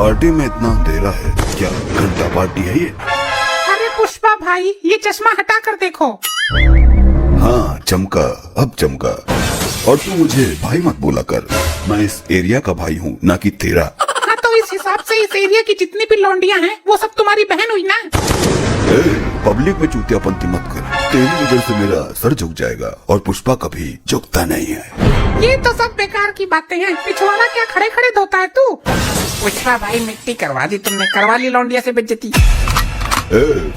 Party में इतना अंधेरा है, क्या घंटा पार्टी है ये? अरे पुष्पा भाई, ये चश्मा हटा कर देखो। हाँ चमका, अब चमका। और तू मुझे भाई मत बोला कर, मैं इस एरिया का भाई हूँ, ना कि तेरा। हाँ तो इस हिसाब से इस एरिया की जितनी भी लौंडियाँ हैं वो सब तुम्हारी बहन हुई ना। पब्लिक में चूतियापंती मत कर, तेरी वजह से मेरा सर झुक जाएगा और पुष्पा कभी झुकता नहीं है। ये तो सब बेकार की बातें हैं। पिछवाड़ा क्या खड़े खड़े धोता है तू? पुष्पा भाई मिट्टी करवा दी तुमने, करवा ली लौंडिया से बेइज्जती।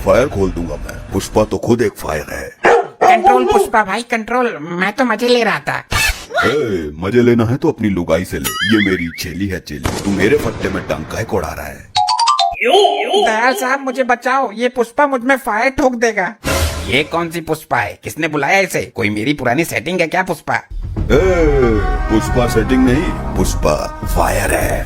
फायर खोल दूंगा मैं, पुष्पा तो खुद एक फायर है। कंट्रोल पुष्पा भाई कंट्रोल, मैं तो मजे ले रहा था। मजे लेना है तो अपनी लुगाई से ले, ये मेरी चेली है चेली, तू मेरे फट्टे में टांग काहे को उड़ा रहा है? दयाल साहब मुझे बचाओ, ये पुष्पा मुझ में फायर ठोक देगा। ये कौन सी पुष्पा है? किसने बुलाया इसे? कोई मेरी पुरानी सेटिंग है क्या पुष्पा? पुष्पा सेटिंग नहीं, पुष्पा फायर है।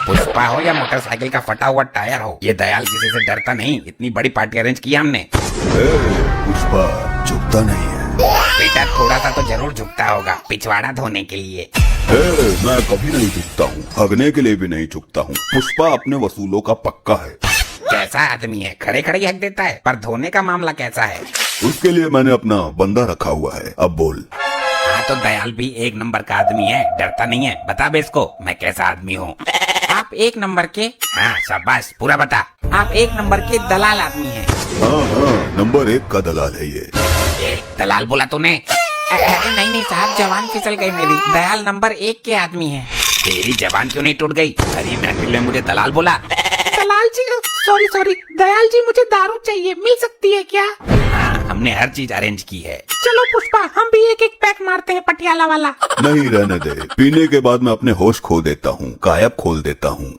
पुष्पा हो या मोटरसाइकिल का फटा हुआ टायर हो, ये दयाल किसी से डरता नहीं। इतनी बड़ी पार्टी अरेंज की हमने। पुष्पा झुकता नहीं है। बेटा थोड़ा सा तो जरूर झुकता होगा, पिछवाड़ा धोने के लिए। मैं कभी नहीं झुकता हूँ, हगने के लिए भी नहीं झुकता हूँ। पुष्पा अपने वसूलों का पक्का है। कैसा आदमी है, खड़े खड़े ही हक देता है, पर धोने का मामला कैसा है? उसके लिए मैंने अपना बंदा रखा हुआ है, अब बोल। हाँ तो दयाल भी एक नंबर का आदमी है, डरता नहीं है। बता बे इसको मैं कैसा आदमी हूँ। आप एक नंबर के? हाँ शाबाश, पूरा बता। आप एक नंबर के दलाल आदमी हैं। हाँ, नंबर 1 का दलाल है ये। दलाल बोला तूने? अरे नहीं साहब, जवान फिसल गई मेरी। दयाल नंबर 1 के आदमी हैं। तेरी जबान क्यों नहीं टूट गई? अरे महफिल में मुझे दलाल बोला। दलाल जी सॉरी दयाल जी, मुझे दारू चाहिए, मिल सकती है क्या? हाँ, हमने हर चीज अरेंज की है। चलो पुष्पा, हम भी एक एक पैक मारते हैं पटियाला वाला। नहीं रहने दे, पीने के बाद मैं अपने होश खो देता हूँ, कायब खोल देता हूँ।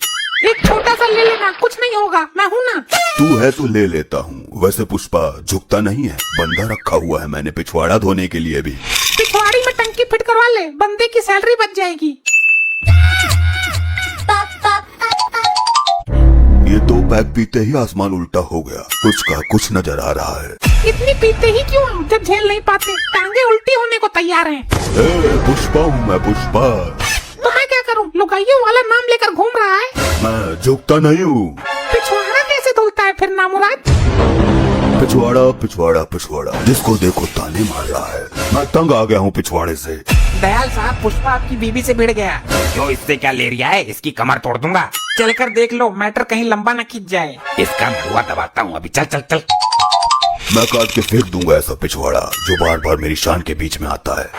एक छोटा सा ले लेना, कुछ नहीं होगा, मैं हूँ ना। तू है तो ले लेता हूँ। वैसे पुष्पा झुकता नहीं है, बंदा रखा हुआ है मैंने पिछवाड़ा धोने के लिए भी। पिछवाड़ी में टंकी फिट करवा ले, बंदे की सैलरी बच जाएगी। ये 2 पैक पीते ही आसमान उल्टा हो गया, कुछ का कुछ नजर आ रहा है। इतनी पीते ही क्यों, जब झेल नहीं पाते? टांगे उल्टी होने को तैयार हैं। पुष्पा हूँ मैं, पुष्पा। तो मैं क्या करूँ? लुगाइयों वाला नाम लेकर घूम रहा है। मैं झुकता नहीं हूँ। पिछवाड़ा कैसे धुलता है फिर नामुराद? पिछवाड़ा पिछवाड़ा पिछवाड़ा, जिसको देखो ताने मार रहा है। मैं तंग आ गया हूँ पिछवाड़े से। दयाल साहब, पुष्पा आपकी बीवी से भिड़ गया। जो इससे क्या ले रिया है? इसकी कमर तोड़ दूंगा। चलकर देख लो, मैटर कहीं लंबा न खींच जाए। इसका मरुआ दबाता हूँ अभी, चल चल चल। मैं काट के फेंक दूंगा ऐसा पिछवाड़ा जो बार बार मेरी शान के बीच में आता है।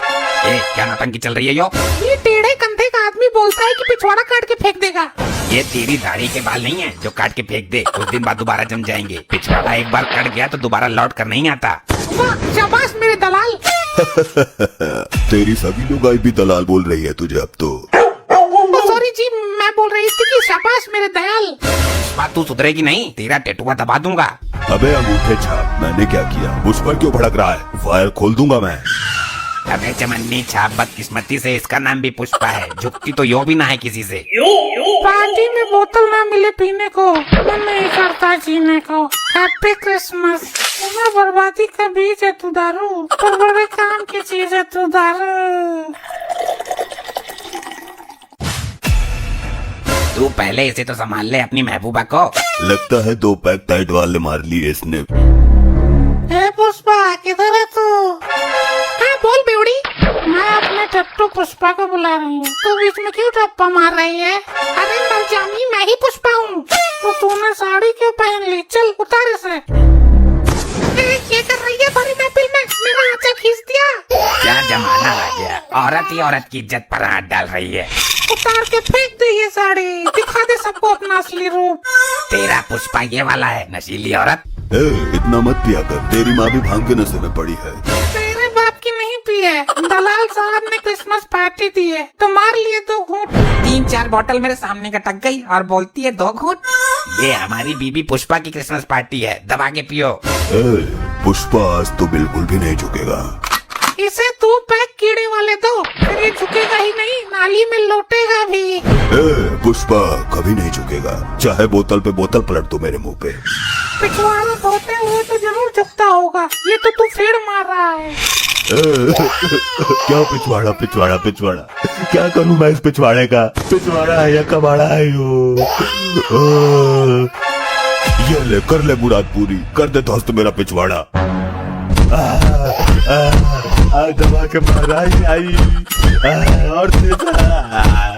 क्या नौटंकी चल रही है यो? ये टेढ़े कंधे का आदमी बोलता है कि पिछवाड़ा काट के फेंक देगा। ये तेरी दाढ़ी के बाल नहीं है जो काट के फेंक दे, कुछ दिन बाद दोबारा जम जाएंगे। पिछवाड़ा एक बार कट गया तो दोबारा लौट कर नहीं आता। वाह शाबाश मेरे दलाल। तेरी सभी लुगाई भी दलाल बोल रही है तुझे अब तो। सॉरी जी, मैं बोल रही थी कि शाबाश मेरे दयाल। बात तू सुधरेगी नहीं, तेरा टेटुआ दबा दूंगा। अबे अंगूठे छाप, मैंने क्या किया? मुझ पर क्यों भड़क रहा है? फायर खोल दूंगा मैं। अबे चमन्नी छाप, बदकिस्मती से इसका नाम भी पुष्पा है। झुकती तो यो भी ना है किसी से। पार्टी में बोतल ना मिले पीने को, मन नहीं करता जीने को। Happy Christmas. तुम्हें बर्बादी का बीज है तू दारू, पर बड़े काम की चीज है तू दारू। तू पहले इसे तो संभाल ले, अपनी महबूबा को। लगता है 2 पैक टाइट वाले मार लिए इसने। पुष्पा किधर है तू? हाँ बोल बेवड़ी। मैं अपने टट्टू पुष्पा को बुला रही हूँ, तू बीच में क्यों टप्पा मार रही है? अरे मरजानी, मैं ही पुष्पा हूँ। तो तूने साड़ी क्यों पहन ली? चल उतार इसे। ये कर रही है भरी महफिल में, मेरा आंचल खींच दिया। क्या जमाना आ गया, औरत ही औरत की इज्जत पर हाथ डाल रही है। उतार के फेंक दे ये साड़ी, दिखा दे सबको अपना असली रूप। तेरा पुष्पा ये वाला है, नशीली औरत। इतना मत पिया कर, तेरी माँ भी भांग के नशे में पड़ी है। तेरे बाप की नहीं पी है, दलाल साहब ने क्रिसमस पार्टी दी है तो मार लिए 2 घूंट। 3-4 बोतल मेरे सामने का टक गई और बोलती है 2 घूंट। ये हमारी बीबी पुष्पा की क्रिसमस पार्टी है, दबा के पियो। पुष्पा आज तो बिल्कुल भी नहीं झुकेगा। इसे 2 पैक कीड़े वाले दो, फिर ये झुकेगा ही नहीं, नाली में लौटेगा भी। पुष्पा कभी नहीं झुकेगा, चाहे बोतल पे बोतल पलट दो मेरे मुंह पे। पिछवाड़ा धोते हुए तो जरूर झुकता होगा, ये तो तू फेड़ मार रहा है। क्या पिछवाड़ा पिछवाड़ा पिछवाड़ा, क्या करूं मैं इस पिछवाड़े का? पिछवाड़ा है या कबाड़ा है ये ले कर ले मुराद पूरी, कर दे दोस्त मेरा पिछवाड़ा। दबा के मारा आई और तेजा